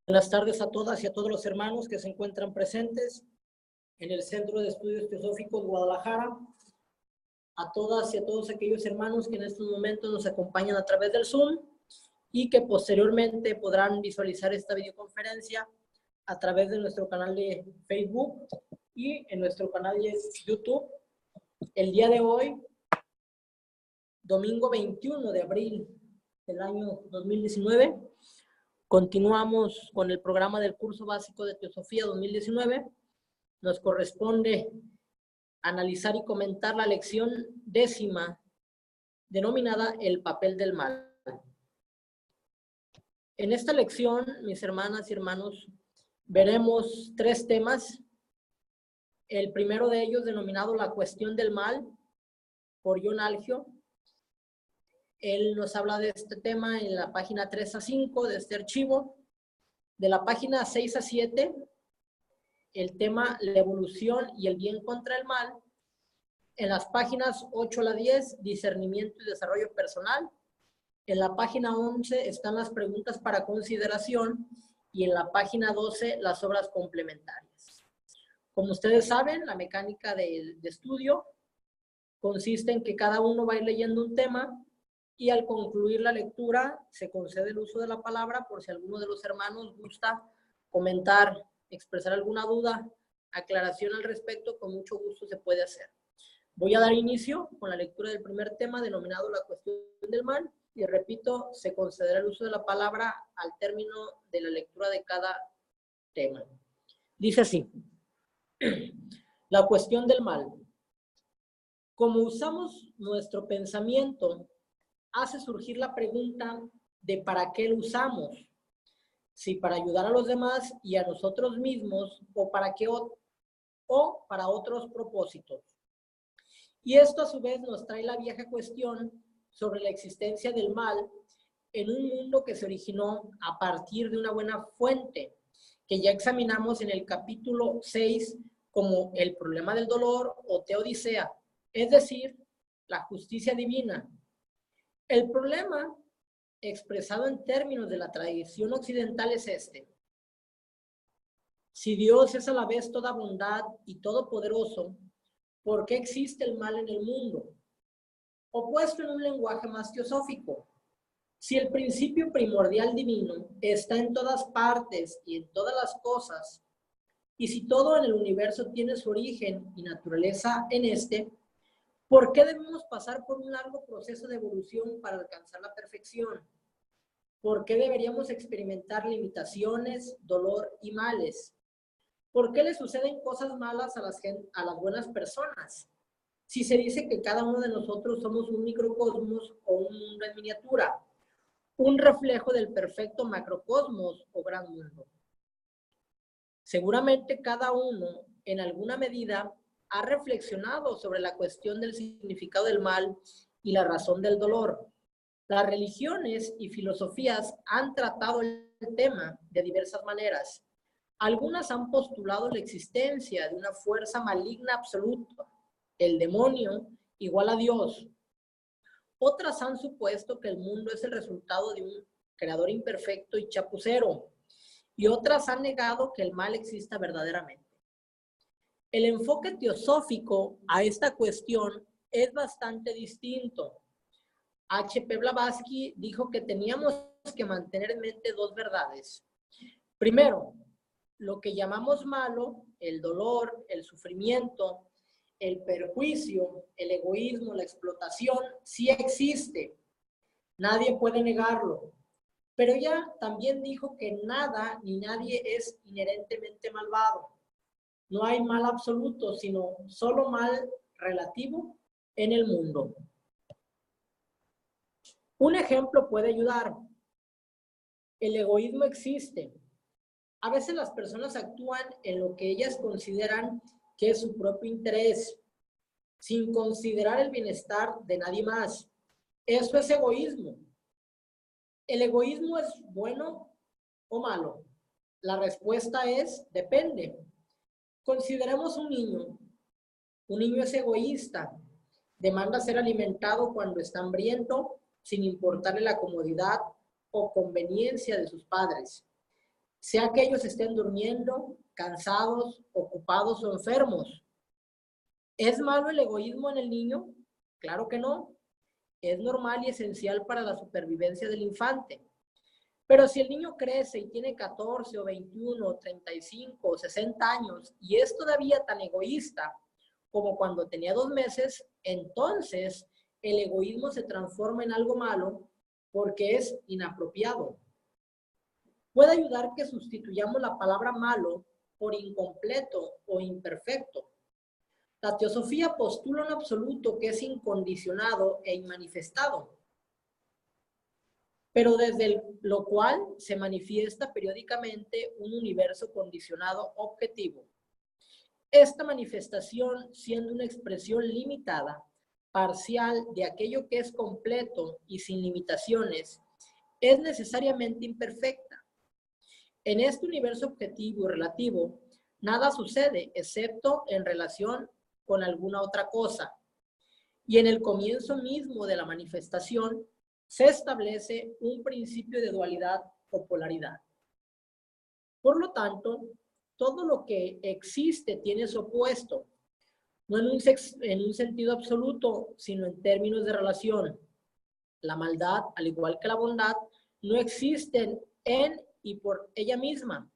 Buenas tardes a todas y a todos los hermanos que se encuentran presentes en el Centro de Estudios Teosóficos Guadalajara, a todas y a todos aquellos hermanos que en estos momentos nos acompañan a través del Zoom y que posteriormente podrán visualizar esta videoconferencia a través de nuestro canal de Facebook y en nuestro canal de YouTube. El día de hoy, domingo 21 de abril del año 2019, continuamos con el programa del curso básico de Teosofía 2019. Nos corresponde analizar y comentar la lección 10ª, denominada El papel del mal. En esta lección, mis hermanas y hermanos, veremos 3 temas. El primero de ellos, denominado La cuestión del mal, por John Algio. Él nos habla de este tema en la página 3 a 5 de este archivo. De la página 6 a 7, el tema La evolución y el bien contra el mal. En las páginas 8 a la 10, discernimiento y desarrollo personal. En la página 11 están las preguntas para consideración y en la página 12 las obras complementarias. Como ustedes saben, la mecánica de estudio consiste en que cada uno va a ir leyendo un tema y al concluir la lectura se concede el uso de la palabra por si alguno de los hermanos gusta comentar, expresar alguna duda, aclaración al respecto, con mucho gusto se puede hacer. Voy a dar inicio con la lectura del primer tema denominado La cuestión del mal y repito, se concederá el uso de la palabra al término de la lectura de cada tema. Dice así: la cuestión del mal. Como usamos nuestro pensamiento, hace surgir la pregunta de para qué lo usamos. Si para ayudar a los demás y a nosotros mismos o para otros propósitos. Y esto a su vez nos trae la vieja cuestión sobre la existencia del mal en un mundo que se originó a partir de una buena fuente, que ya examinamos en el capítulo 6 como el problema del dolor o teodicea, es decir, la justicia divina. El problema, expresado en términos de la tradición occidental, es este: si Dios es a la vez toda bondad y todopoderoso, ¿por qué existe el mal en el mundo? O puesto en un lenguaje más teosófico, si el principio primordial divino está en todas partes y en todas las cosas, y si todo en el universo tiene su origen y naturaleza en este, ¿por qué debemos pasar por un largo proceso de evolución para alcanzar la perfección? ¿Por qué deberíamos experimentar limitaciones, dolor y males? ¿Por qué le suceden cosas malas a las buenas personas? Si se dice que cada uno de nosotros somos un microcosmos o un mundo en miniatura, un reflejo del perfecto macrocosmos o gran mundo. Seguramente cada uno, en alguna medida, ha reflexionado sobre la cuestión del significado del mal y la razón del dolor. Las religiones y filosofías han tratado el tema de diversas maneras. Algunas han postulado la existencia de una fuerza maligna absoluta, el demonio, igual a Dios. Otras han supuesto que el mundo es el resultado de un creador imperfecto y chapucero, y otras han negado que el mal exista verdaderamente. El enfoque teosófico a esta cuestión es bastante distinto. H.P. Blavatsky dijo que teníamos que mantener en mente 2 verdades. Primero, lo que llamamos malo, el dolor, el sufrimiento, el perjuicio, el egoísmo, la explotación, sí existe. Nadie puede negarlo. Pero ya también dijo que nada ni nadie es inherentemente malvado. No hay mal absoluto, sino solo mal relativo en el mundo. Un ejemplo puede ayudar. El egoísmo existe. A veces las personas actúan en lo que ellas consideran que es su propio interés, sin considerar el bienestar de nadie más. Eso es egoísmo. ¿El egoísmo es bueno o malo? La respuesta es depende. Consideremos un niño. Un niño es egoísta. Demanda ser alimentado cuando está hambriento, sin importarle la comodidad o conveniencia de sus padres. sea que ellos estén durmiendo, cansados, ocupados o enfermos. ¿Es malo el egoísmo en el niño? Claro que no. Es normal y esencial para la supervivencia del infante. Pero si el niño crece y tiene 14 o 21 o 35 o 60 años y es todavía tan egoísta como cuando tenía 2 meses, entonces el egoísmo se transforma en algo malo porque es inapropiado. Puede ayudar que sustituyamos la palabra malo por incompleto o imperfecto. La teosofía postula un absoluto que es incondicionado e inmanifestado, pero desde lo cual se manifiesta periódicamente un universo condicionado objetivo. Esta manifestación, siendo una expresión limitada, parcial de aquello que es completo y sin limitaciones, es necesariamente imperfecta. En este universo objetivo y relativo, nada sucede excepto en relación con alguna otra cosa. Y en el comienzo mismo de la manifestación se establece un principio de dualidad o polaridad. Por lo tanto, todo lo que existe tiene su opuesto, no en un sentido absoluto, sino en términos de relación. La maldad, al igual que la bondad, no existen en y por ella misma,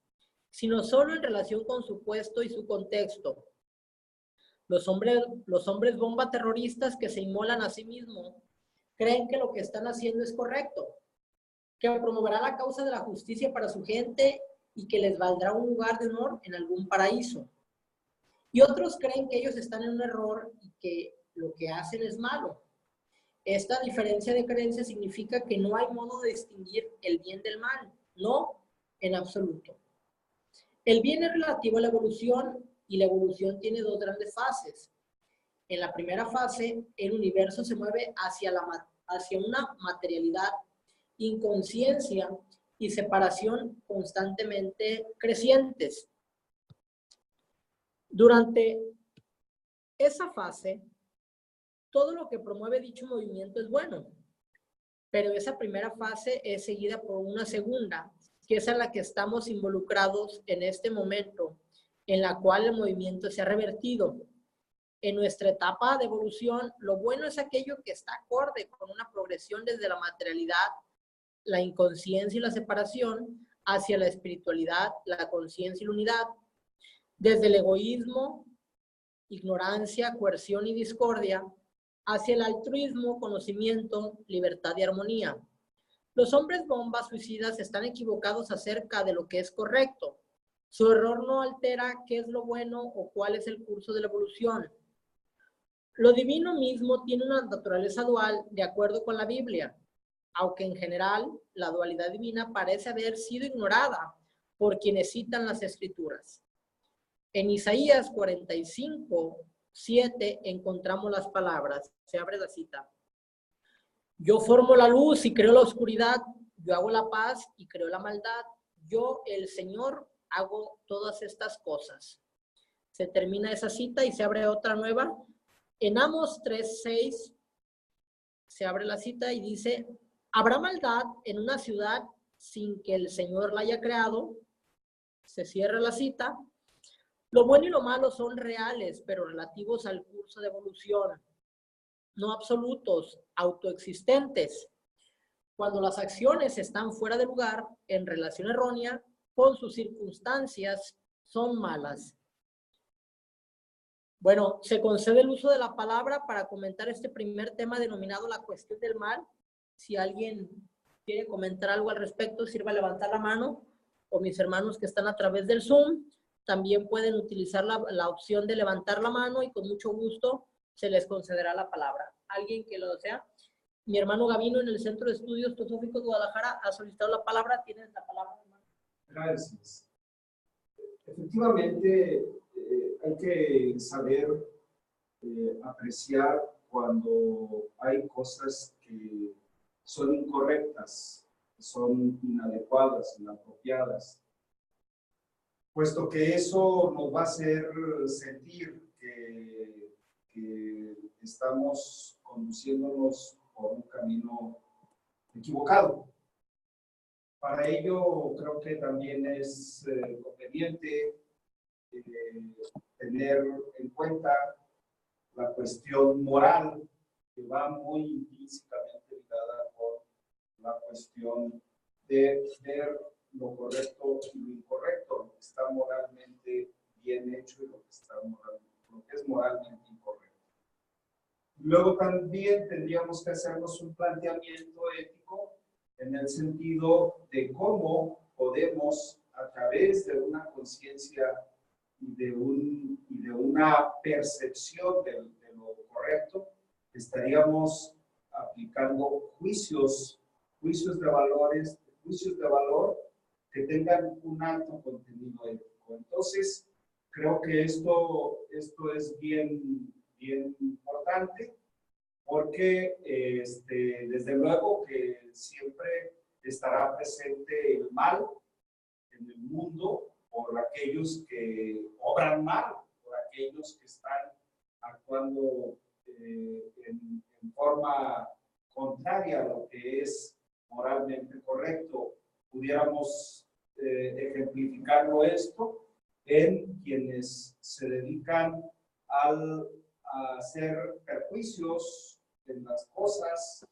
sino solo en relación con su puesto y su contexto. Los hombres bomba terroristas que se inmolan a sí mismos creen que lo que están haciendo es correcto, que promoverá la causa de la justicia para su gente y que les valdrá un lugar de honor en algún paraíso. Y otros creen que ellos están en un error y que lo que hacen es malo. Esta diferencia de creencia significa que no hay modo de distinguir el bien del mal, no en absoluto. El bien es relativo a la evolución y la evolución tiene dos grandes fases. En la primera fase, el universo se mueve hacia una materialidad, inconsciencia y separación constantemente crecientes. Durante esa fase, todo lo que promueve dicho movimiento es bueno, pero esa primera fase es seguida por una segunda, que es en la que estamos involucrados en este momento, en la cual el movimiento se ha revertido. En nuestra etapa de evolución, lo bueno es aquello que está acorde con una progresión desde la materialidad, la inconsciencia y la separación, hacia la espiritualidad, la conciencia y la unidad. Desde el egoísmo, ignorancia, coerción y discordia, hacia el altruismo, conocimiento, libertad y armonía. Los hombres bombas suicidas están equivocados acerca de lo que es correcto. Su error no altera qué es lo bueno o cuál es el curso de la evolución. Lo divino mismo tiene una naturaleza dual de acuerdo con la Biblia, aunque en general la dualidad divina parece haber sido ignorada por quienes citan las Escrituras. En Isaías 45:7 encontramos las palabras, se abre la cita. Yo formo la luz y creo la oscuridad, yo hago la paz y creo la maldad, yo, el Señor, hago todas estas cosas. Se termina esa cita y se abre otra nueva. En Amos 3:6 se abre la cita y dice, ¿habrá maldad en una ciudad sin que el Señor la haya creado? Se cierra la cita. Lo bueno y lo malo son reales, pero relativos al curso de evolución, no absolutos, autoexistentes. Cuando las acciones están fuera de lugar, en relación errónea, con sus circunstancias, son malas. Bueno, se concede el uso de la palabra para comentar este primer tema denominado la cuestión del mal. Si alguien quiere comentar algo al respecto, sirva levantar la mano, o mis hermanos que están a través del Zoom también pueden utilizar la opción de levantar la mano y con mucho gusto se les concederá la palabra. ¿Alguien que lo desea? Mi hermano Gavino en el Centro de Estudios Teosóficos de Guadalajara ha solicitado la palabra. Tienes la palabra, hermano. Gracias. Efectivamente, hay que saber apreciar cuando hay cosas que son incorrectas, que son inadecuadas, inapropiadas, puesto que eso nos va a hacer sentir que estamos conduciéndonos por un camino equivocado. Para ello, creo que también es conveniente tener en cuenta la cuestión moral, que va muy intrínsecamente ligada con la cuestión de ver lo correcto y lo incorrecto, lo que está moralmente bien hecho y lo que es moralmente incorrecto. Luego también tendríamos que hacernos un planteamiento ético en el sentido de cómo podemos, a través de una conciencia y de una percepción de lo correcto, estaríamos aplicando juicios de valor que tengan un alto contenido ético. Entonces, creo que esto es bien importante, porque desde luego que siempre estará presente el mal en el mundo por aquellos que obran mal, por aquellos que están actuando en forma contraria a lo que es moralmente correcto. Pudiéramos ejemplificarlo esto en quienes se dedican a hacer perjuicios en las cosas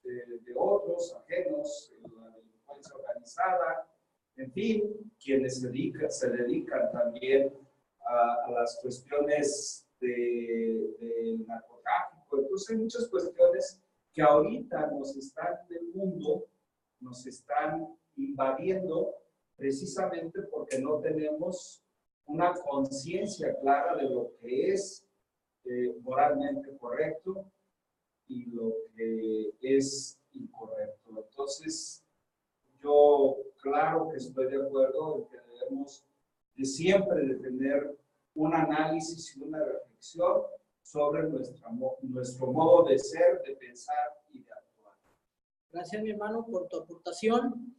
de otros, ajenos, en la delincuencia organizada, en fin, quienes se dedican también a las cuestiones de narcotráfico. Entonces hay muchas cuestiones que ahorita del mundo nos están invadiendo precisamente porque no tenemos una conciencia clara de lo que es moralmente correcto y lo que es incorrecto. Entonces, yo claro que estoy de acuerdo en que debemos siempre tener un análisis y una reflexión sobre nuestro modo de ser, de pensar y de actuar. Gracias, mi hermano, por tu aportación.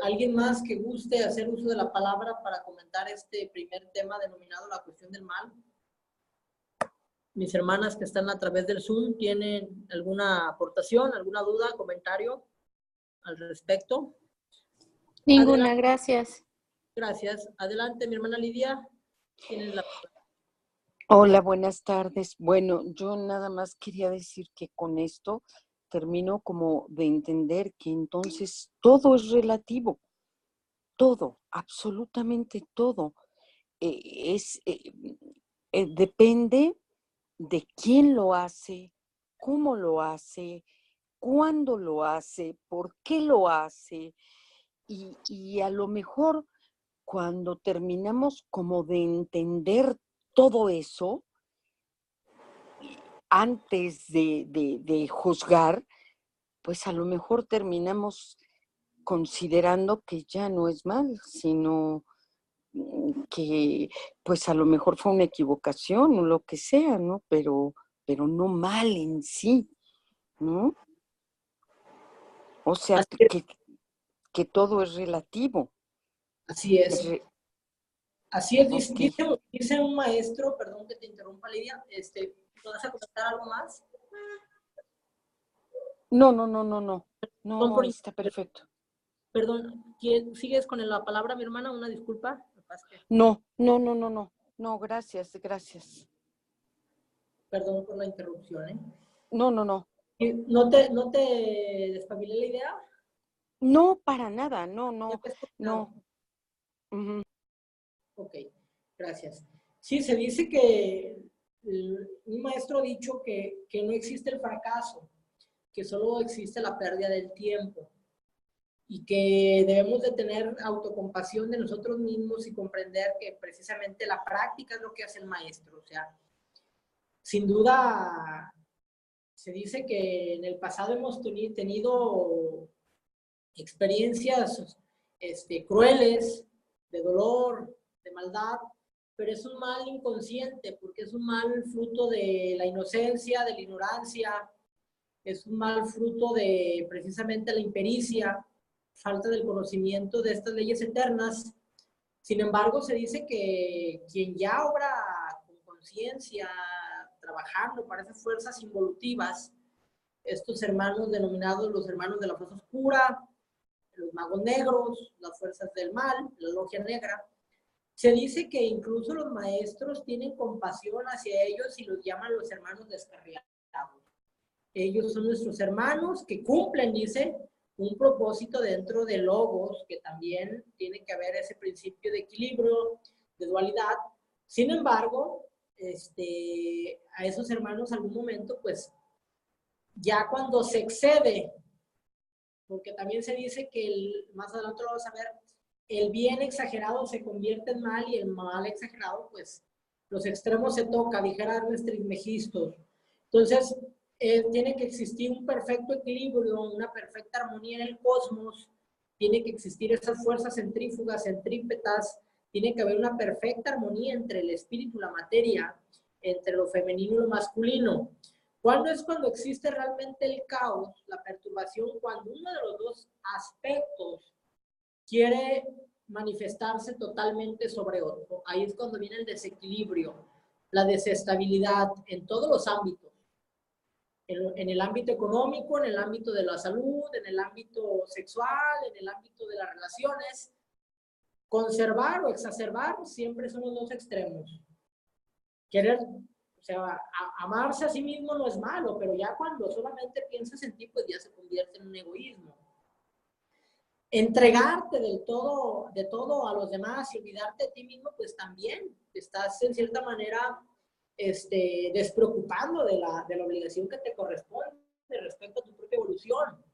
¿Alguien más que guste hacer uso de la palabra para comentar este primer tema denominado la cuestión del mal? Mis hermanas que están a través del Zoom, ¿tienen alguna aportación, alguna duda, comentario al respecto? Ninguna, Adelante. gracias. Gracias. Adelante, mi hermana Lidia. Tienes la palabra. Hola, buenas tardes. Bueno, yo nada más quería decir que con esto termino como de entender que entonces todo es relativo, todo, absolutamente todo. Depende de quién lo hace, cómo lo hace, cuándo lo hace, por qué lo hace, y a lo mejor cuando terminamos como de entender todo eso, antes de juzgar, pues a lo mejor terminamos considerando que ya no es mal, sino que pues a lo mejor fue una equivocación o lo que sea, ¿no? Pero no mal en sí, ¿no? O sea, que todo es relativo. Así es. Así es, Okay. dice un maestro, perdón que te interrumpa, Lidia, ¿vas a comentar algo más? No, está perfecto. Perdón, ¿sigues con la palabra, mi hermana? Una disculpa. No, gracias. Perdón por la interrupción, ¿eh? No. ¿No te despabilé la idea? No, para nada, no. Uh-huh. Ok, gracias. Sí, se dice que un maestro ha dicho que no existe el fracaso, que solo existe la pérdida del tiempo y que debemos de tener autocompasión de nosotros mismos y comprender que precisamente la práctica es lo que hace el maestro. O sea, sin duda se dice que en el pasado hemos tenido experiencias crueles, de dolor, de maldad, pero es un mal inconsciente, porque es un mal fruto de la inocencia, de la ignorancia, es un mal fruto de precisamente la impericia, falta del conocimiento de estas leyes eternas. Sin embargo, se dice que quien ya obra con conciencia, trabajando para esas fuerzas involutivas, estos hermanos denominados los hermanos de la fuerza oscura, los magos negros, las fuerzas del mal, la logia negra. Se dice que incluso los maestros tienen compasión hacia ellos y los llaman los hermanos descarriados. Ellos son nuestros hermanos que cumplen, dice, un propósito dentro de Logos, que también tiene que haber ese principio de equilibrio, de dualidad. Sin embargo, a esos hermanos algún momento, pues, ya cuando se excede, porque también se dice que más adelante lo vamos a ver, el bien exagerado se convierte en mal y el mal exagerado, pues, los extremos se toca, dijera Ernest Trismegisto. Entonces, tiene que existir un perfecto equilibrio, una perfecta armonía en el cosmos, tiene que existir esas fuerzas centrífugas, centrípetas, tiene que haber una perfecta armonía entre el espíritu y la materia, entre lo femenino y lo masculino. ¿Cuándo es cuando existe realmente el caos, la perturbación? Cuando uno de los dos aspectos quiere manifestarse totalmente sobre otro. Ahí es cuando viene el desequilibrio, la desestabilidad en todos los ámbitos. En el ámbito económico, en el ámbito de la salud, en el ámbito sexual, en el ámbito de las relaciones. Conservar o exacerbar siempre son los dos extremos. Querer, o sea, amarse a sí mismo no es malo, pero ya cuando solamente piensas en ti, pues ya se convierte en un egoísmo. Entregarte de todo a los demás y olvidarte de ti mismo, pues también estás en cierta manera despreocupando de la obligación que te corresponde respecto a tu propia evolución.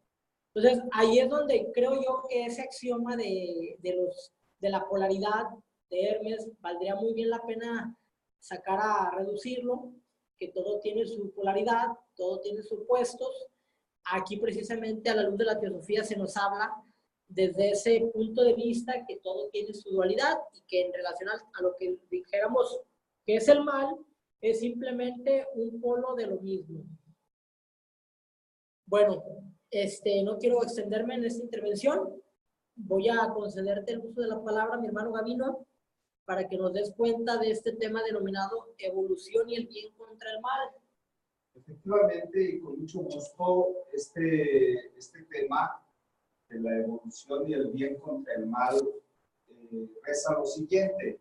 Entonces, ahí es donde creo yo que ese axioma de la polaridad de Hermes valdría muy bien la pena sacar a reducirlo, que todo tiene su polaridad, todo tiene sus opuestos. Aquí precisamente a la luz de la teosofía se nos habla desde ese punto de vista que todo tiene su dualidad y que en relación a lo que dijéramos que es el mal, es simplemente un polo de lo mismo. Bueno, no quiero extenderme en esta intervención. Voy a concederte el uso de la palabra, mi hermano Gavino, para que nos des cuenta de este tema denominado evolución y el bien contra el mal. Efectivamente, y con mucho gusto, este tema de la evolución y el bien contra el mal reza lo siguiente.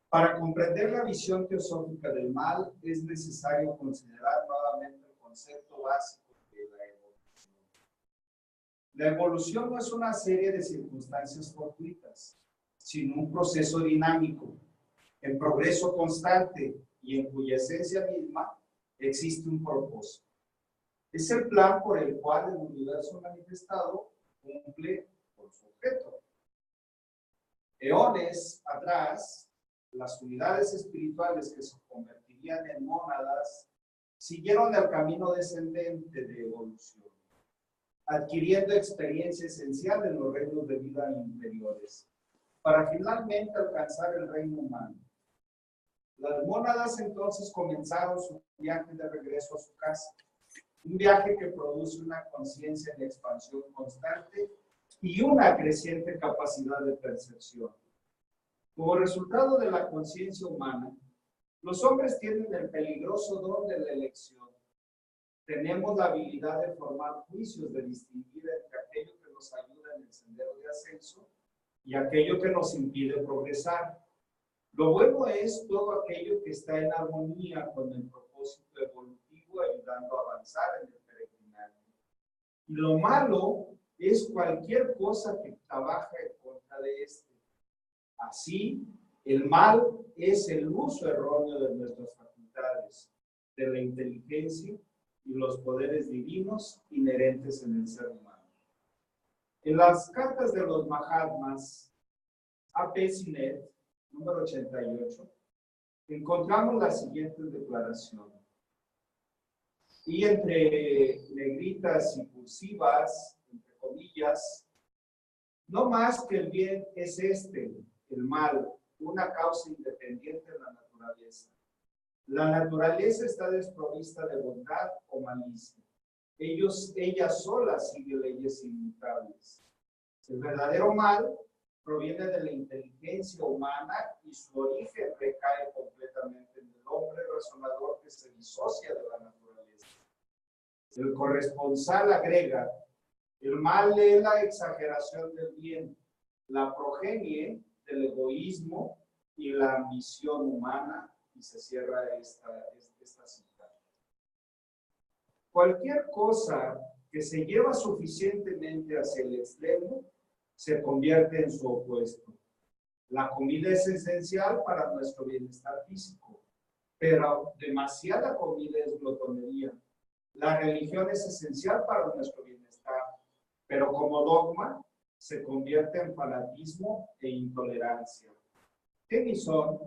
Para comprender la visión teosófica del mal, es necesario considerar nuevamente el concepto básico de la evolución. La evolución no es una serie de circunstancias fortuitas, sino un proceso dinámico, en progreso constante y en cuya esencia misma existe un propósito. Es el plan por el cual el universo manifestado cumple con su objeto. Eones atrás, las unidades espirituales que se convertirían en mónadas siguieron el camino descendente de evolución, adquiriendo experiencia esencial en los reinos de vida inferiores, para finalmente alcanzar el reino humano. Las mónadas entonces comenzaron su viaje de regreso a su casa, un viaje que produce una conciencia en expansión constante y una creciente capacidad de percepción. Como resultado de la conciencia humana, los hombres tienen el peligroso don de la elección. Tenemos la habilidad de formar juicios, de distinguir entre aquello que nos ayuda en el sendero de ascenso y aquello que nos impide progresar. Lo bueno es todo aquello que está en armonía con el propósito evolutivo, ayudando a avanzar en el peregrinaje. Y lo malo es cualquier cosa que trabaja en contra de este. Así, el mal es el uso erróneo de nuestras facultades, de la inteligencia y los poderes divinos inherentes en el ser humano. En las cartas de los Mahatmas, A.P. Sinet, número 88, encontramos la siguiente declaración. Y entre negritas y cursivas, entre comillas, no más que el bien es el mal, una causa independiente de la naturaleza. La naturaleza está desprovista de bondad o malicia. Ella sola sigue leyes inmutables. El verdadero mal proviene de la inteligencia humana y su origen recae completamente en el hombre razonador que se disocia de la naturaleza. El corresponsal agrega, el mal es la exageración del bien, la progenie del egoísmo y la ambición humana, y se cierra esta cita. Cualquier cosa que se lleva suficientemente hacia el extremo se convierte en su opuesto. La comida es esencial para nuestro bienestar físico, pero demasiada comida es glotonería. La religión es esencial para nuestro bienestar, pero como dogma se convierte en fanatismo e intolerancia. Tennyson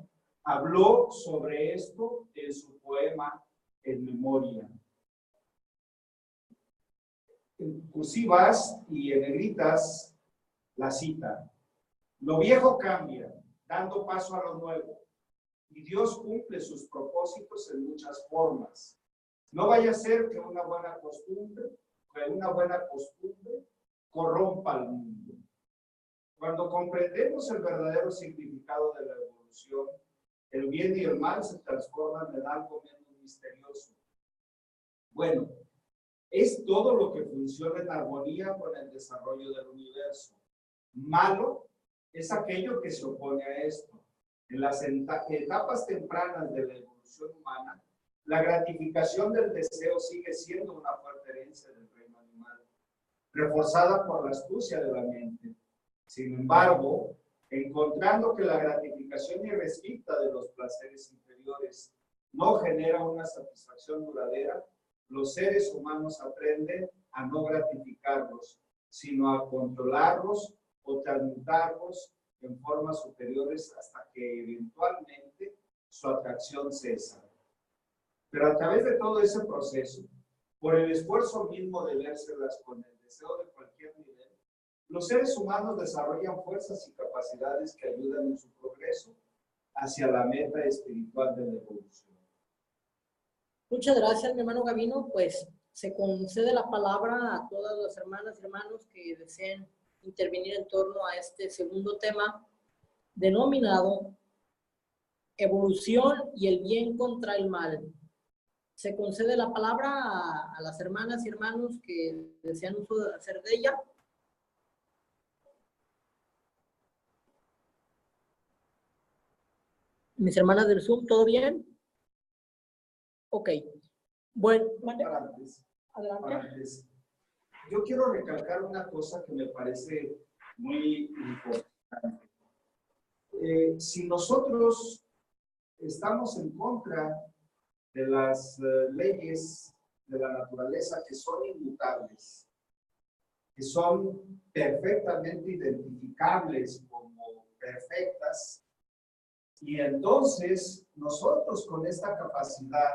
habló sobre esto en su poema En Memoria. En cursivas y en negritas la cita. Lo viejo cambia, dando paso a lo nuevo, y Dios cumple sus propósitos en muchas formas. No vaya a ser que una buena costumbre corrompa al mundo. Cuando comprendemos el verdadero significado de la evolución, el bien y el mal se transforman en algo menos misterioso. Bueno, es todo lo que funciona en armonía con el desarrollo del universo. Malo es aquello que se opone a esto. En las etapas tempranas de la evolución humana, la gratificación del deseo sigue siendo una fuerte herencia del reino animal, reforzada por la astucia de la mente. Sin embargo, encontrando que la gratificación irrestricta de los placeres inferiores no genera una satisfacción duradera, los seres humanos aprenden a no gratificarlos, sino a controlarlos o transmutarlos en formas superiores hasta que eventualmente su atracción cesa. Pero a través de todo ese proceso, por el esfuerzo mismo de vérselas con el deseo de cualquier nivel, los seres humanos desarrollan fuerzas y capacidades que ayudan en su progreso hacia la meta espiritual de la evolución. Muchas gracias, mi hermano Gavino. Pues se concede la palabra a todas las hermanas y hermanos que deseen intervenir en torno a este segundo tema denominado evolución y el bien contra el mal. Se concede la palabra a las hermanas y hermanos que desean uso de hacer de ella. Mis hermanas del Zoom, ¿todo bien? Ok. Bueno, adelante. Yo quiero recalcar una cosa que me parece muy importante. Si nosotros estamos en contra de las leyes de la naturaleza que son inmutables, que son perfectamente identificables como perfectas, y entonces nosotros con esta capacidad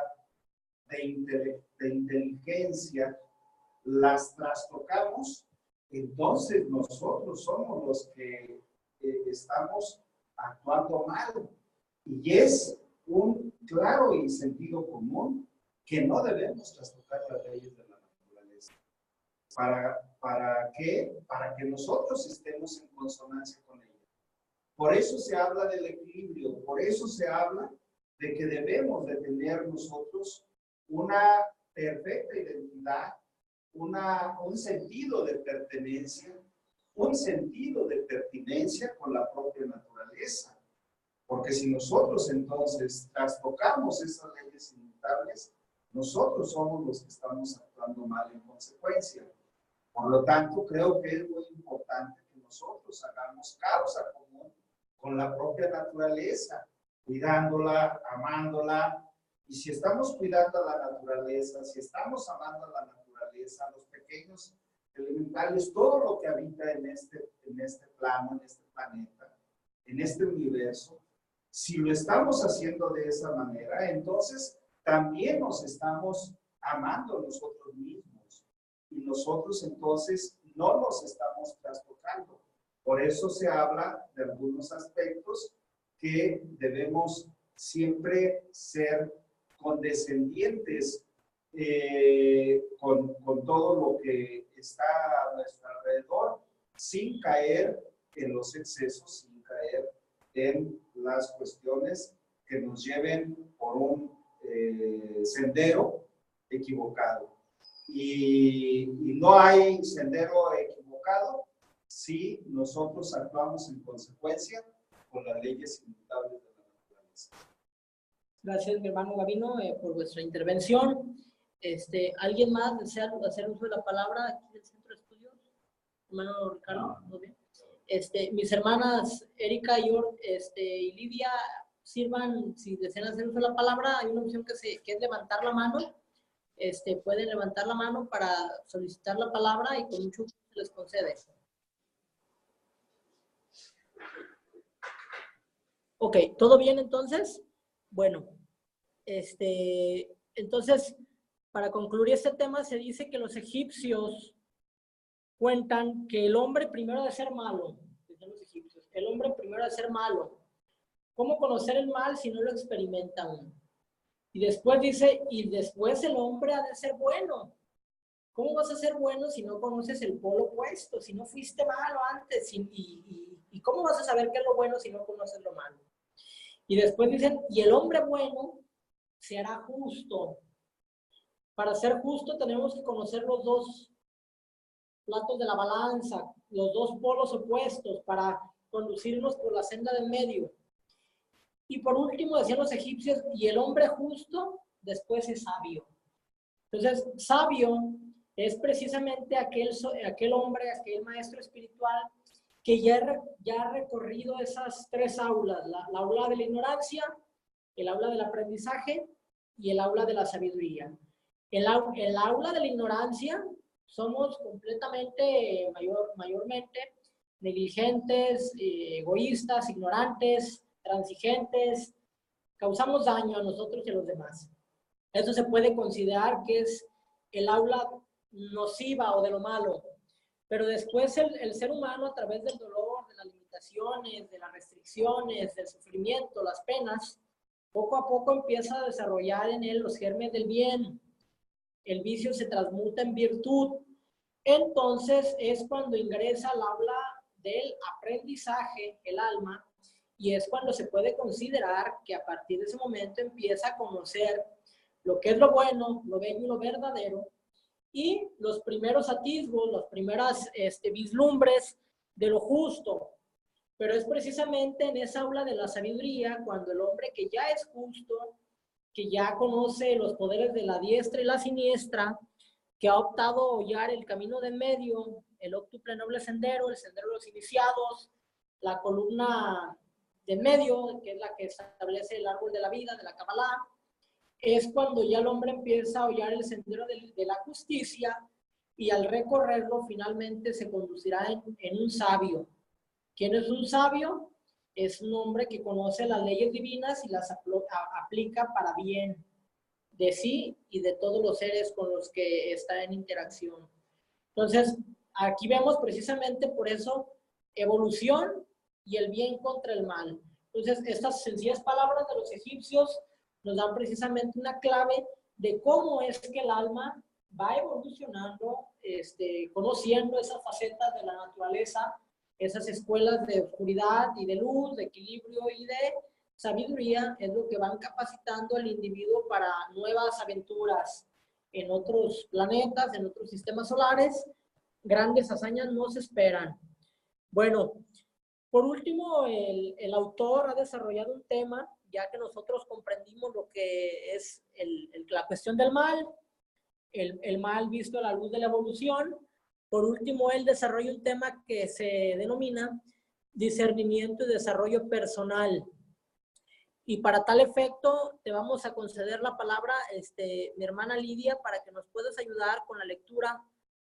de inteligencia las trastocamos, entonces nosotros somos los que estamos actuando mal. Y es un claro y sentido común que no debemos trastocar las leyes de la naturaleza. ¿Para qué? Para que nosotros estemos en consonancia con ella. Por eso se habla del equilibrio, por eso se habla de que debemos de tener nosotros una perfecta identidad, un sentido de pertenencia, un sentido de pertinencia con la propia naturaleza. Porque si nosotros entonces trastocamos esas leyes inmutables, nosotros somos los que estamos actuando mal en consecuencia. Por lo tanto, creo que es muy importante que nosotros hagamos causa común con la propia naturaleza, cuidándola, amándola. Y si estamos cuidando a la naturaleza, si estamos amando a la naturaleza, a los pequeños elementales, todo lo que habita en este plano, en este planeta, en este universo, si lo estamos haciendo de esa manera, entonces también nos estamos amando nosotros mismos. Y nosotros entonces no nos estamos trastocando. Por eso se habla de algunos aspectos que debemos siempre ser condescendientes con todo lo que está a nuestro alrededor, sin caer en los excesos, sin caer en las cuestiones que nos lleven por un sendero equivocado. y no hay sendero equivocado si nosotros actuamos en consecuencia con las leyes inmutables de la naturaleza. Gracias, mi hermano Gavino, por vuestra intervención. ¿Alguien más desea hacer uso de la palabra aquí del Centro de Estudios? Hermano Ricardo, muy bien. Mis hermanas Erika y Lidia, sirvan, si desean hacer uso de la palabra, hay una opción que es levantar la mano. Pueden levantar la mano para solicitar la palabra y con mucho gusto se les concede. Ok, ¿todo bien entonces? Bueno, entonces, para concluir este tema, se dice que los egipcios cuentan que el hombre primero ha de ser malo, dicen los egipcios, el hombre primero ha de ser malo. ¿Cómo conocer el mal si no lo experimenta uno? Y después dice, y después el hombre ha de ser bueno. ¿Cómo vas a ser bueno si no conoces el polo opuesto? Si no fuiste malo antes, y cómo vas a saber qué es lo bueno si no conoces lo malo? Y después dicen, y el hombre bueno se hará justo. Para ser justo tenemos que conocer los dos platos de la balanza, los dos polos opuestos para conducirnos por la senda del medio. Y por último decían los egipcios, y el hombre justo después es sabio. Entonces, sabio es precisamente aquel hombre, aquel maestro espiritual que ya ha recorrido esas tres aulas, la aula de la ignorancia, el aula del aprendizaje y el aula de la sabiduría. El aula de la ignorancia somos completamente, mayormente, negligentes, egoístas, ignorantes, transigentes, causamos daño a nosotros y a los demás. Eso se puede considerar que es el aula nociva o de lo malo. Pero después el ser humano, a través del dolor, de las limitaciones, de las restricciones, del sufrimiento, las penas, poco a poco empieza a desarrollar en él los germes del bien. El vicio se transmuta en virtud. Entonces es cuando ingresa al aula del aprendizaje, el alma, y es cuando se puede considerar que a partir de ese momento empieza a conocer lo que es lo bueno, lo bello y lo verdadero, y los primeros atisbos, las primeras vislumbres de lo justo. Pero es precisamente en esa aula de la sabiduría cuando el hombre que ya es justo, que ya conoce los poderes de la diestra y la siniestra, que ha optado a hollar el camino de en medio, el óctuple noble sendero, el sendero de los iniciados, la columna de en medio, que es la que establece el árbol de la vida, de la Kabbalah, es cuando ya el hombre empieza a hollar el sendero de la justicia y al recorrerlo finalmente se conducirá en un sabio. ¿Quién es un sabio? Es un hombre que conoce las leyes divinas y las aplica para bien de sí y de todos los seres con los que está en interacción. Entonces, aquí vemos precisamente por eso evolución y el bien contra el mal. Entonces, estas sencillas palabras de los egipcios nos dan precisamente una clave de cómo es que el alma va evolucionando, conociendo esas facetas de la naturaleza, esas escuelas de oscuridad y de luz, de equilibrio y de sabiduría, es lo que van capacitando al individuo para nuevas aventuras en otros planetas, en otros sistemas solares. Grandes hazañas nos esperan. Bueno, por último, el autor ha desarrollado un tema, ya que nosotros comprendimos lo que es la cuestión del mal, el mal visto a la luz de la evolución. Por último, él desarrolla un tema que se denomina discernimiento y desarrollo personal. Y para tal efecto, te vamos a conceder la palabra, mi hermana Lidia, para que nos puedas ayudar con la lectura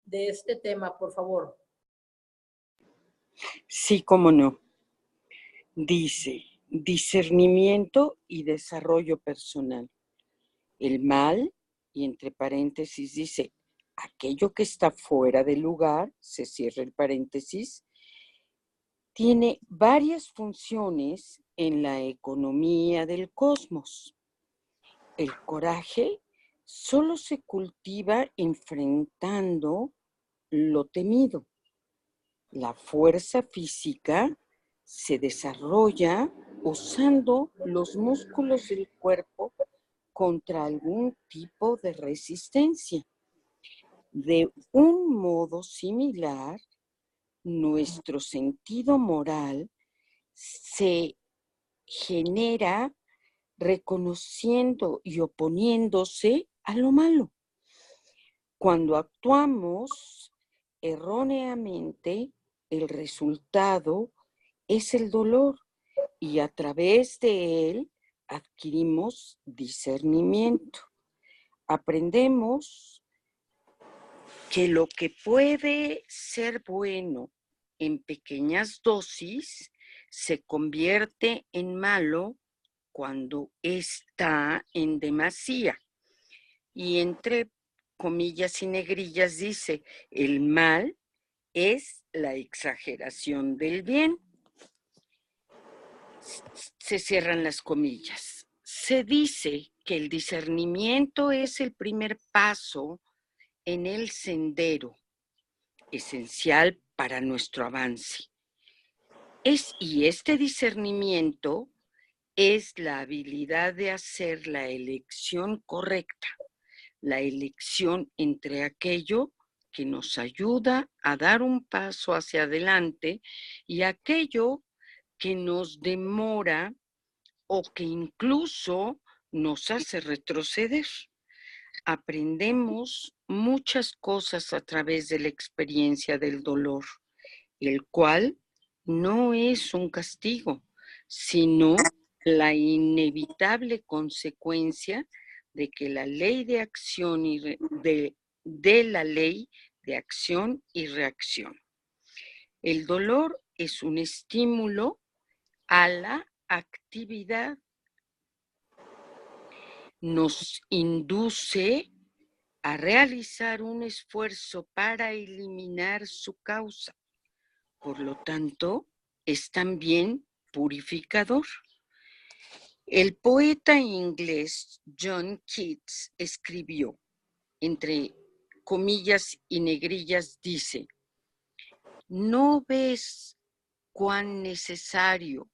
de este tema, por favor. Sí, cómo no. Dice, discernimiento y desarrollo personal. El mal, y entre paréntesis dice, aquello que está fuera del lugar, se cierra el paréntesis, tiene varias funciones en la economía del cosmos. El coraje solo se cultiva enfrentando lo temido. La fuerza física se desarrolla usando los músculos del cuerpo contra algún tipo de resistencia. De un modo similar, nuestro sentido moral se genera reconociendo y oponiéndose a lo malo. Cuando actuamos erróneamente, el resultado es el dolor y a través de él adquirimos discernimiento. Aprendemos que lo que puede ser bueno en pequeñas dosis se convierte en malo cuando está en demasía. Y entre comillas y negrillas dice, el mal es la exageración del bien. Se cierran las comillas. Se dice que el discernimiento es el primer paso en el sendero, esencial para nuestro avance. Y este discernimiento es la habilidad de hacer la elección correcta, la elección entre aquello que nos ayuda a dar un paso hacia adelante y aquello que nos demora o que incluso nos hace retroceder. Aprendemos muchas cosas a través de la experiencia del dolor, el cual no es un castigo, sino la inevitable consecuencia de que la ley de acción y de la ley de acción y reacción. El dolor es un estímulo a la actividad. Nos induce a realizar un esfuerzo para eliminar su causa. Por lo tanto, es también purificador. El poeta inglés John Keats escribió, entre comillas y negrillas, dice, ¿no ves cuán necesario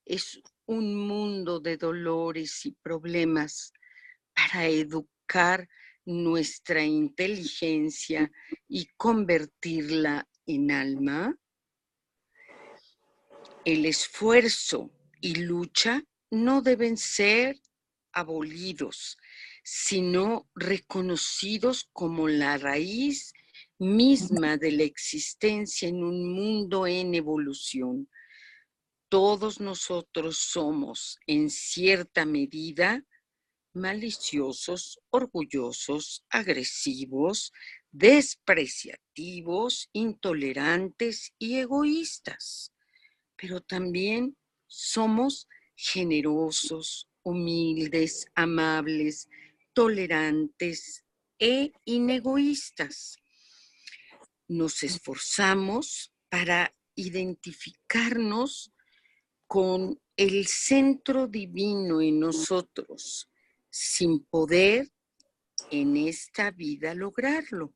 es un mundo de dolores y problemas para educar nuestra inteligencia y convertirla en alma? El esfuerzo y lucha no deben ser abolidos, sino reconocidos como la raíz misma de la existencia en un mundo en evolución. Todos nosotros somos, en cierta medida, maliciosos, orgullosos, agresivos, despreciativos, intolerantes y egoístas. Pero también somos generosos, humildes, amables, tolerantes e inegoístas. Nos esforzamos para identificarnos con el centro divino en nosotros, sin poder en esta vida lograrlo.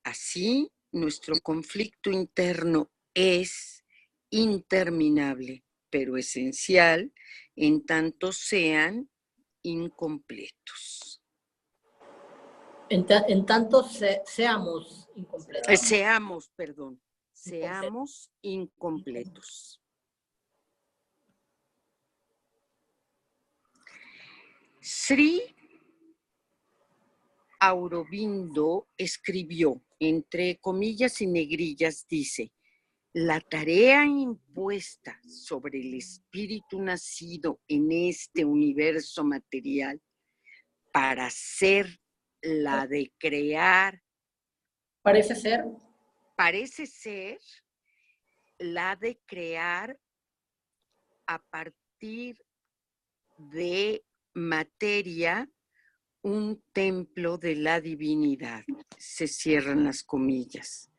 Así, nuestro conflicto interno es interminable, pero esencial en tanto sean incompletos. En tanto seamos incompletos. Seamos incompletos. Sri Aurobindo escribió, entre comillas y negrillas, dice, la tarea impuesta sobre el espíritu nacido en este universo material para ser la de crear. Parece ser la de crear a partir de materia un templo de la divinidad. Se cierran las comillas.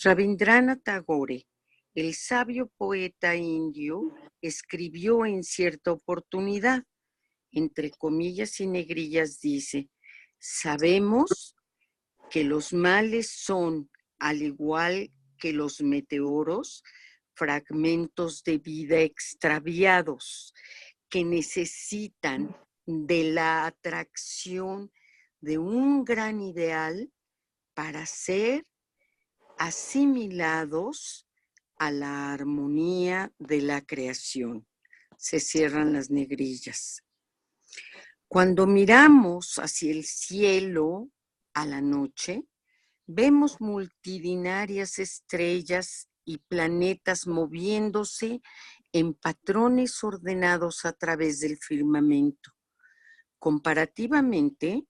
Rabindranath Tagore, el sabio poeta indio, escribió en cierta oportunidad, entre comillas y negrillas, dice, sabemos que los males son, al igual que los meteoros, fragmentos de vida extraviados que necesitan de la atracción de un gran ideal para ser asimilados a la armonía de la creación. Se cierran las negrillas. Cuando miramos hacia el cielo a la noche, vemos multitudinarias estrellas y planetas moviéndose en patrones ordenados a través del firmamento. Comparativamente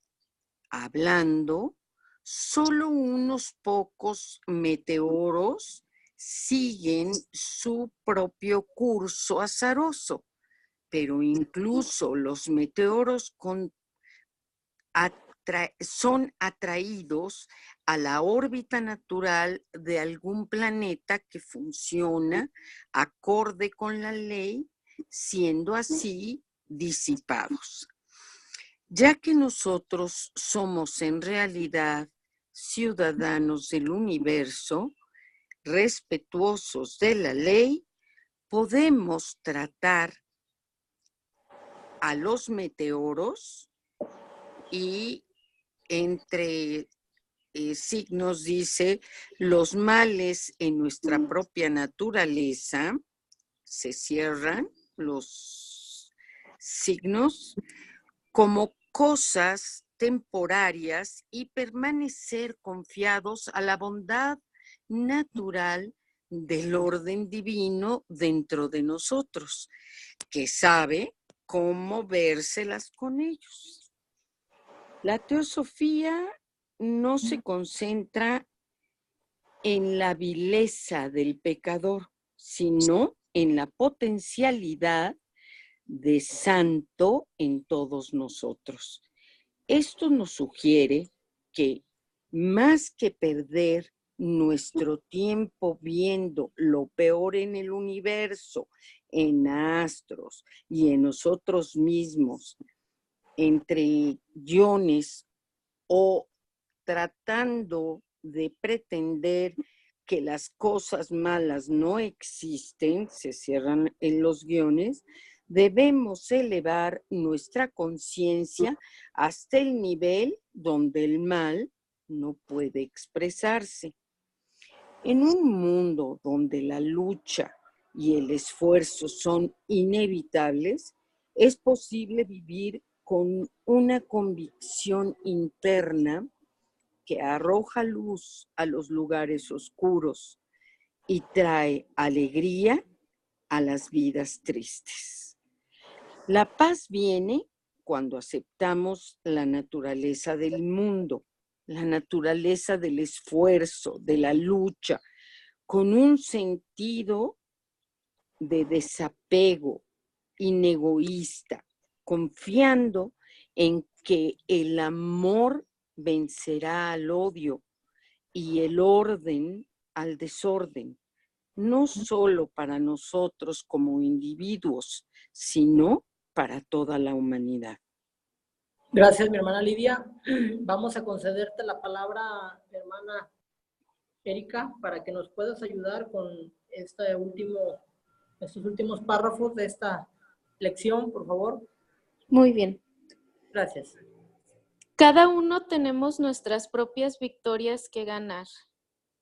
hablando, solo unos pocos meteoros siguen su propio curso azaroso, pero incluso los meteoros son atraídos a la órbita natural de algún planeta que funciona acorde con la ley, siendo así disipados. Ya que nosotros somos en realidad ciudadanos del universo, respetuosos de la ley, podemos tratar a los meteoros y entre signos dice los males en nuestra propia naturaleza, se cierran los signos como cosas temporarias y permanecer confiados a la bondad natural del orden divino dentro de nosotros, que sabe cómo vérselas con ellos. La teosofía no se concentra en la vileza del pecador, sino en la potencialidad de santo en todos nosotros. Esto nos sugiere que más que perder nuestro tiempo viendo lo peor en el universo, en astros y en nosotros mismos, entre guiones o tratando de pretender que las cosas malas no existen, se cierran en los guiones, debemos elevar nuestra conciencia hasta el nivel donde el mal no puede expresarse. En un mundo donde la lucha y el esfuerzo son inevitables, es posible vivir con una convicción interna que arroja luz a los lugares oscuros y trae alegría a las vidas tristes. La paz viene cuando aceptamos la naturaleza del mundo, la naturaleza del esfuerzo, de la lucha, con un sentido de desapego inegoísta, confiando en que el amor vencerá al odio y el orden al desorden, no solo para nosotros como individuos, sino para toda la humanidad. Gracias, mi hermana Lidia. Vamos a concederte la palabra, mi hermana Erika, para que nos puedas ayudar con estos últimos párrafos de esta lección, por favor. Muy bien. Gracias. Cada uno tenemos nuestras propias victorias que ganar,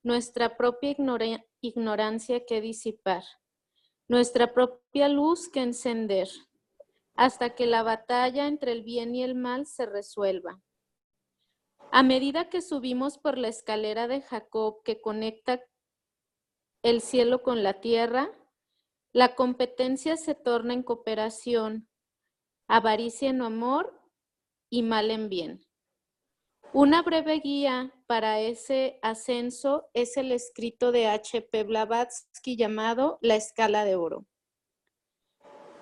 nuestra propia ignorancia que disipar, nuestra propia luz que encender, hasta que la batalla entre el bien y el mal se resuelva. A medida que subimos por la escalera de Jacob que conecta el cielo con la tierra, la competencia se torna en cooperación, avaricia en amor y mal en bien. Una breve guía para ese ascenso es el escrito de H.P. Blavatsky llamado La Escala de Oro.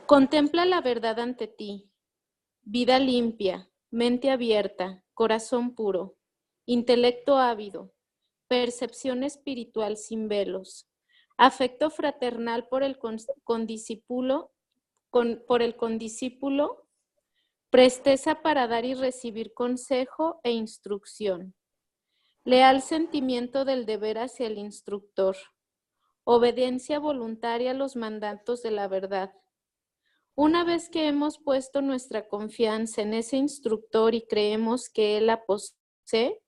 Contempla la verdad ante ti, vida limpia, mente abierta, corazón puro, intelecto ávido, percepción espiritual sin velos, afecto fraternal por el condiscípulo, presteza para dar y recibir consejo e instrucción, leal sentimiento del deber hacia el instructor, obediencia voluntaria a los mandatos de la verdad. Una vez que hemos puesto nuestra confianza en ese instructor y creemos que él la posee,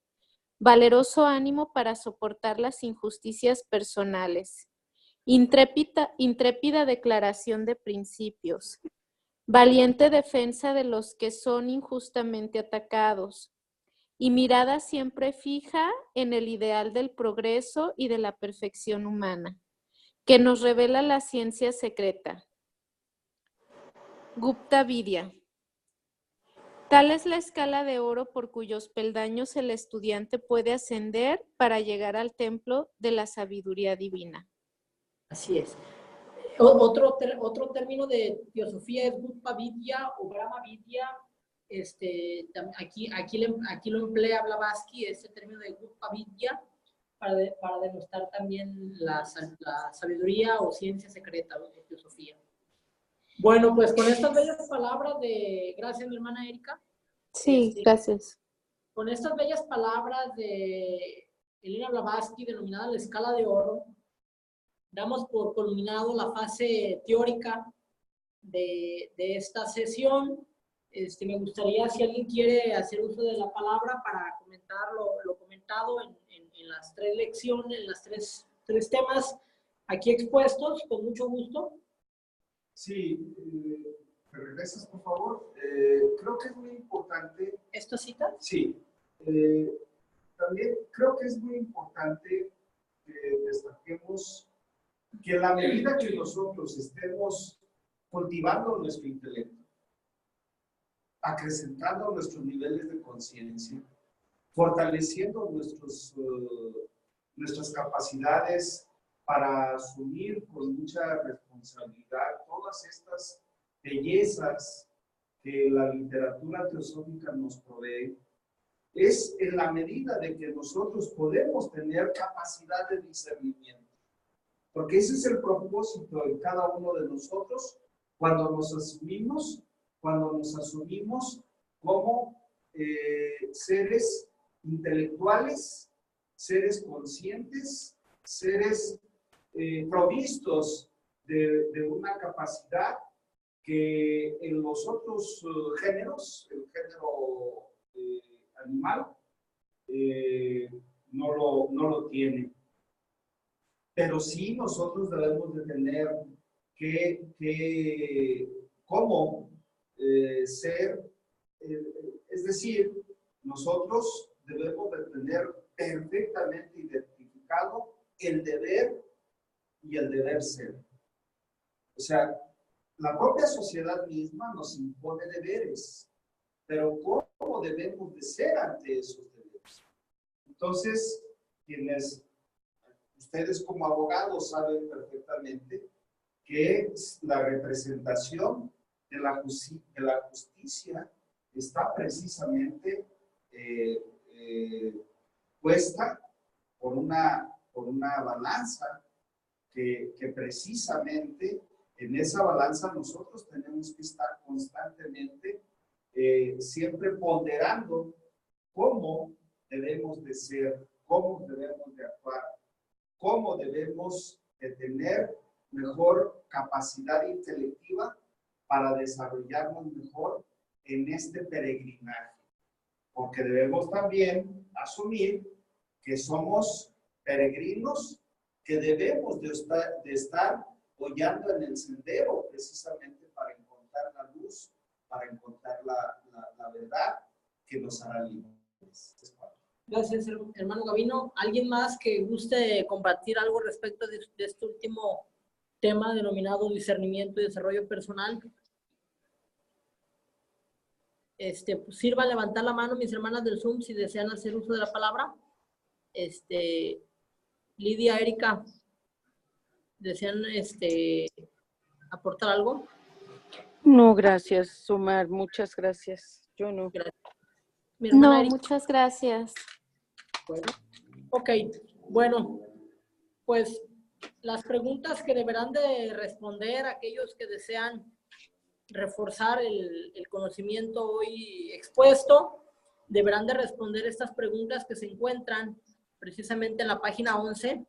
valeroso ánimo para soportar las injusticias personales, intrépida declaración de principios, valiente defensa de los que son injustamente atacados, y mirada siempre fija en el ideal del progreso y de la perfección humana, que nos revela la ciencia secreta. Gupta Vidya. Tal es la escala de oro por cuyos peldaños el estudiante puede ascender para llegar al templo de la sabiduría divina. Así es. Otro término de teosofía es Gupta Vidya o Brahma Vidya. Aquí lo emplea Blavatsky, este término de Gupta Vidya, para demostrar también la sabiduría o ciencia secreta de teosofía. Bueno, pues con estas bellas palabras de... Gracias, mi hermana Erika. Sí, gracias. Con estas bellas palabras de Elena Blavatsky, denominada la escala de oro, damos por culminado la fase teórica de esta sesión. Me gustaría, si alguien quiere hacer uso de la palabra para comentar lo comentado en las 3 lecciones, en las tres temas aquí expuestos, con mucho gusto. Sí, ¿me regresas, por favor? Creo que es muy importante. ¿Esta cita? Sí. También creo que es muy importante que destaquemos que en la medida que nosotros estemos cultivando nuestro intelecto, acrecentando nuestros niveles de conciencia, fortaleciendo nuestras capacidades para asumir con mucha responsabilidad todas estas bellezas que la literatura teosófica nos provee, es en la medida de que nosotros podemos tener capacidad de discernimiento. Porque ese es el propósito de cada uno de nosotros cuando nos asumimos como seres intelectuales, seres conscientes, seres provistos de una capacidad que en los otros géneros, el género animal, no lo tiene. Pero sí nosotros debemos de tener cómo ser, es decir, nosotros debemos de tener perfectamente identificado el deber y el deber ser. O sea, la propia sociedad misma nos impone deberes, pero ¿cómo debemos de ser ante esos deberes? Entonces, ustedes como abogados saben perfectamente que la representación de la justicia está precisamente puesta por una balanza que precisamente en esa balanza nosotros tenemos que estar constantemente siempre ponderando cómo debemos de ser, cómo debemos de actuar, cómo debemos de tener mejor capacidad intelectiva para desarrollarnos mejor en este peregrinaje. Porque debemos también asumir que somos peregrinos, que debemos de estar hollando en el sendero precisamente para encontrar la luz, para encontrar la verdad que nos hará libres. Gracias, hermano Gavino. ¿Alguien más que guste compartir algo respecto de este último tema denominado discernimiento y desarrollo personal? Pues sirva a levantar la mano, mis hermanas del Zoom, si desean hacer uso de la palabra. Lidia, Erika, ¿desean aportar algo? No, gracias, Omar, muchas gracias. Yo no. Gracias. Mi hermana No, Erika. muchas gracias. Bueno, ok, bueno, pues las preguntas que deberán de responder aquellos que desean reforzar el conocimiento hoy expuesto, deberán de responder estas preguntas que se encuentran precisamente en la página 11.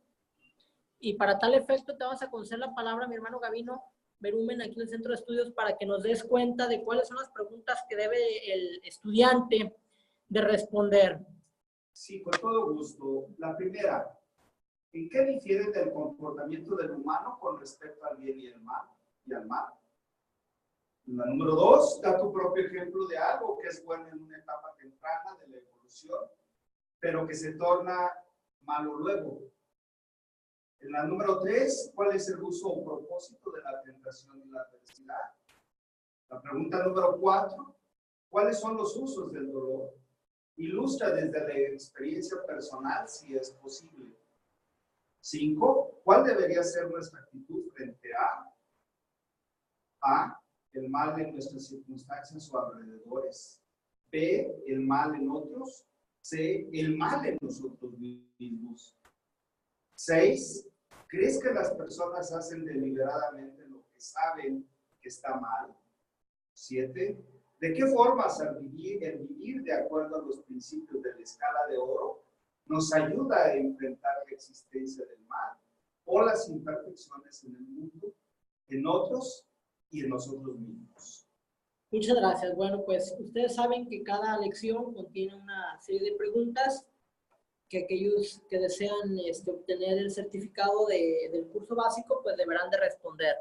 Y para tal efecto te vamos a conceder la palabra a mi hermano Gavino Berumen aquí en el Centro de Estudios para que nos des cuenta de cuáles son las preguntas que debe el estudiante de responder. Sí, con todo gusto. La primera, ¿en qué difiere del comportamiento del humano con respecto al bien y el mal y al mal? La número 2, da tu propio ejemplo de algo que es bueno en una etapa temprana de la evolución, pero que se torna malo luego. En la número 3, ¿cuál es el uso o propósito de la tentación y la adversidad? La pregunta número 4, ¿cuáles son los usos del dolor? Ilustra desde la experiencia personal si es posible. 5, ¿cuál debería ser nuestra actitud frente A, el mal en nuestras circunstancias o alrededores? B, el mal en otros. C, el mal en nosotros mismos. 6, ¿crees que las personas hacen deliberadamente lo que saben que está mal? 7, ¿de qué formas el vivir de acuerdo a los principios de la escala de oro nos ayuda a enfrentar la existencia del mal o las imperfecciones en el mundo, en otros y en nosotros mismos? Muchas gracias. Bueno, pues ustedes saben que cada lección contiene una serie de preguntas que aquellos que desean obtener el certificado del curso básico, pues deberán de responder.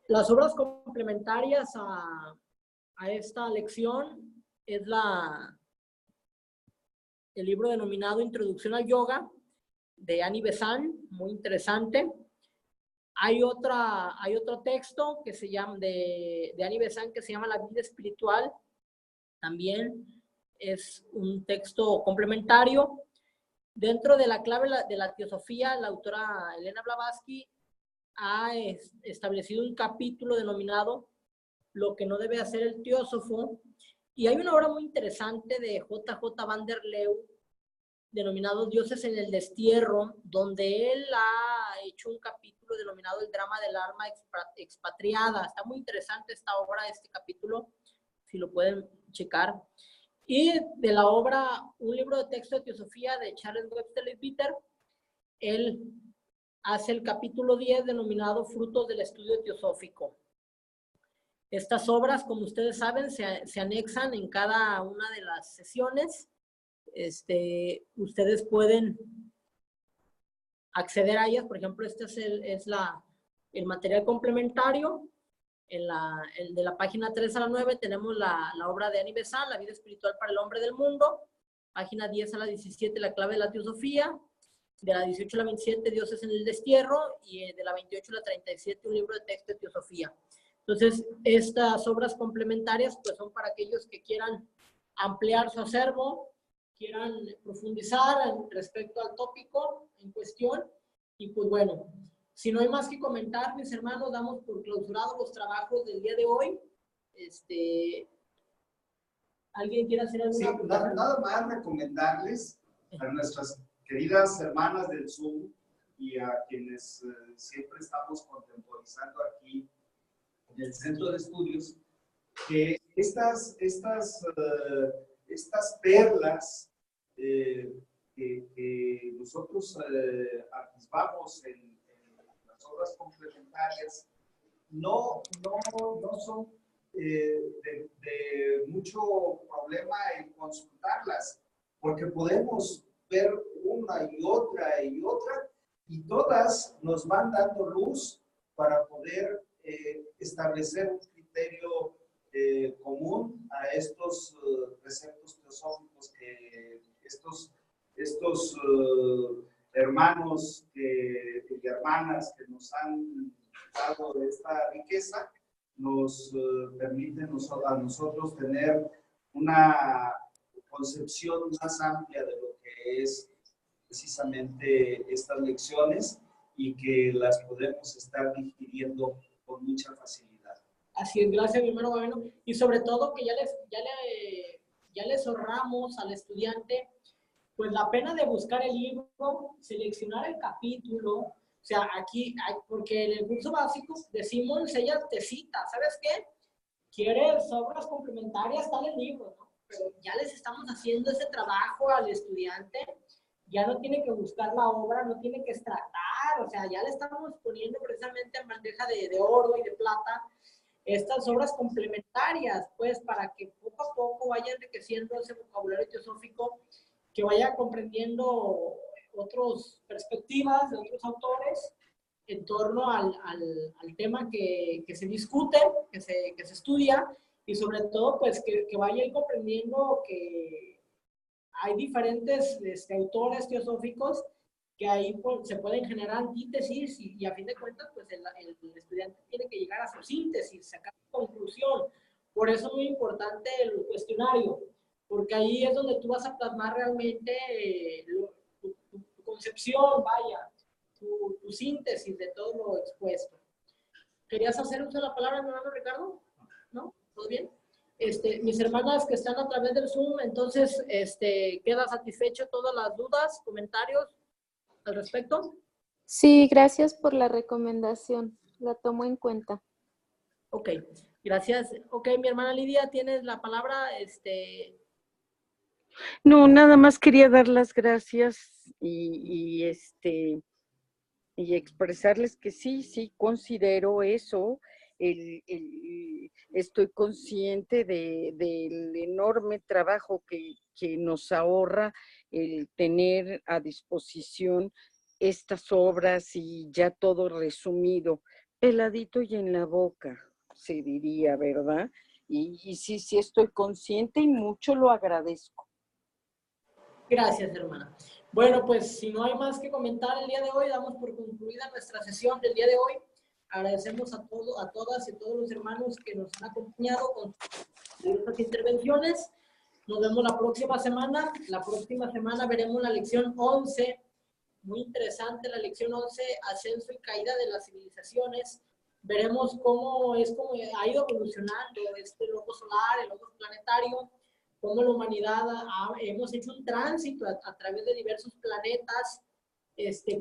Las obras complementarias a esta lección es el libro denominado Introducción al Yoga de Annie Besant, muy interesante. Hay otro texto que se llama de Annie Besant que se llama La vida espiritual. También es un texto complementario. Dentro de la clave de la teosofía, la autora Elena Blavatsky ha establecido un capítulo denominado Lo que no debe hacer el teósofo. Y hay una obra muy interesante de J.J. van der Leeuw denominado Dioses en el destierro, donde él ha hecho un capítulo denominado El drama del alma expatriada. Está muy interesante esta obra, este capítulo, si lo pueden checar. Y de la obra Un libro de texto de teosofía de Charles Webster Leadbeater, él hace el capítulo 10 denominado Frutos del estudio teosófico. Estas obras, como ustedes saben, se anexan en cada una de las sesiones. Ustedes pueden acceder a ellas. Por ejemplo, este es el material complementario. De la página 3 a la 9 tenemos la obra de Annie Besant, La vida espiritual para el hombre del mundo. Página 10 a la 17, La clave de la teosofía. De la 18 a la 27, Dioses en el destierro. Y de la 28 a la 37, un libro de texto de teosofía. Entonces, estas obras complementarias pues son para aquellos que quieran ampliar su acervo, quieran profundizar respecto al tópico en cuestión. Y pues bueno, si no hay más que comentar, mis hermanos, damos por clausurados los trabajos del día de hoy. ¿Alguien quiere hacer alguna? Sí, nada más recomendarles a nuestras queridas hermanas del Zoom y a quienes siempre estamos contemporizando aquí en el Centro de Estudios, que estas perlas que nosotros atisbamos en las obras complementarias no son de mucho problema en consultarlas, porque podemos ver una y otra y todas nos van dando luz para poder establecer un criterio común a estos preceptos teosóficos que estos hermanos y hermanas que nos han dado de esta riqueza nos permiten a nosotros tener una concepción más amplia de lo que es precisamente estas lecciones y que las podemos estar digiriendo con mucha facilidad. Así es, gracias, mi hermano Gabino. Y sobre todo que ya les ahorramos al estudiante pues la pena de buscar el libro, seleccionar el capítulo. O sea, aquí, porque en el curso básico decimos, ella te cita, ¿sabes qué? ¿Quieres obras complementarias? Está el libro, ¿no? Pero ya les estamos haciendo ese trabajo al estudiante. Ya no tiene que buscar la obra, no tiene que extractar, o sea, ya le estamos poniendo precisamente en bandeja de oro y de plata estas obras complementarias, pues, para que poco a poco vaya enriqueciendo ese vocabulario teosófico que vaya comprendiendo otras perspectivas de otros autores en torno al tema que se discute, que se estudia, y sobre todo, pues, que vaya ahí comprendiendo que hay diferentes autores teosóficos que ahí pues, se pueden generar antítesis y a fin de cuentas, pues el estudiante tiene que llegar a su síntesis, sacar su conclusión. Por eso es muy importante el cuestionario, porque ahí es donde tú vas a plasmar realmente tu concepción, vaya, tu síntesis de todo lo expuesto. ¿Querías hacer uso de la palabra, mi hermano Ricardo? ¿No? ¿Todo bien? Mis hermanas que están a través del Zoom, entonces, ¿queda satisfecho todas las dudas, comentarios al respecto? Sí, gracias por la recomendación. La tomo en cuenta. Ok, gracias. Ok, mi hermana Lidia, tienes la palabra. No, nada más quería dar las gracias y expresarles que sí considero eso. Estoy consciente del enorme trabajo que nos ahorra el tener a disposición estas obras y ya todo resumido, peladito y en la boca, se diría, ¿verdad? Y sí estoy consciente y mucho lo agradezco. Gracias, hermana. Bueno, pues si no hay más que comentar el día de hoy, damos por concluida nuestra sesión del día de hoy. Agradecemos a todas y todos los hermanos que nos han acompañado con estas intervenciones. Nos vemos la próxima semana. La próxima semana veremos la lección 11. Muy interesante la lección 11, ascenso y caída de las civilizaciones. Veremos cómo ha ido evolucionando este logo solar, el logo planetario, cómo la humanidad hemos hecho un tránsito a través de diversos planetas,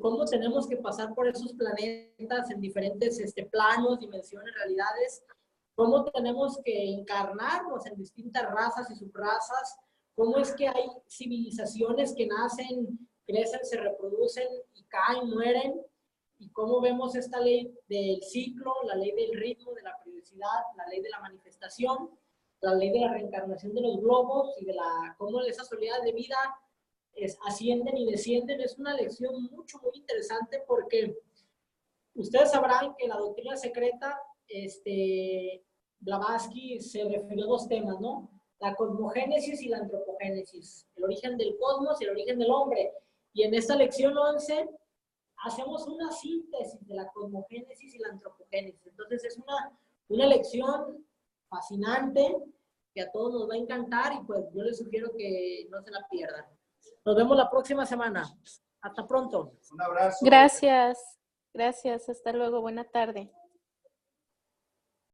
cómo tenemos que pasar por esos planetas en diferentes planos, dimensiones, realidades, cómo tenemos que encarnarnos en distintas razas y subrazas, cómo es que hay civilizaciones que nacen, crecen, se reproducen y caen, mueren, y cómo vemos esta ley del ciclo, la ley del ritmo, de la periodicidad, la ley de la manifestación, la ley de la reencarnación de los globos y de cómo esas oleadas de vida ascienden y descienden. Es una lección muy interesante porque ustedes sabrán que la doctrina secreta, Blavatsky se refirió a dos temas, ¿no? La cosmogénesis y la antropogénesis, el origen del cosmos y el origen del hombre. Y en esta lección 11 hacemos una síntesis de la cosmogénesis y la antropogénesis. Entonces es una lección fascinante que a todos nos va a encantar y pues yo les sugiero que no se la pierdan. Nos vemos la próxima semana. Hasta pronto. Un abrazo. Gracias. Hasta luego. Buena tarde.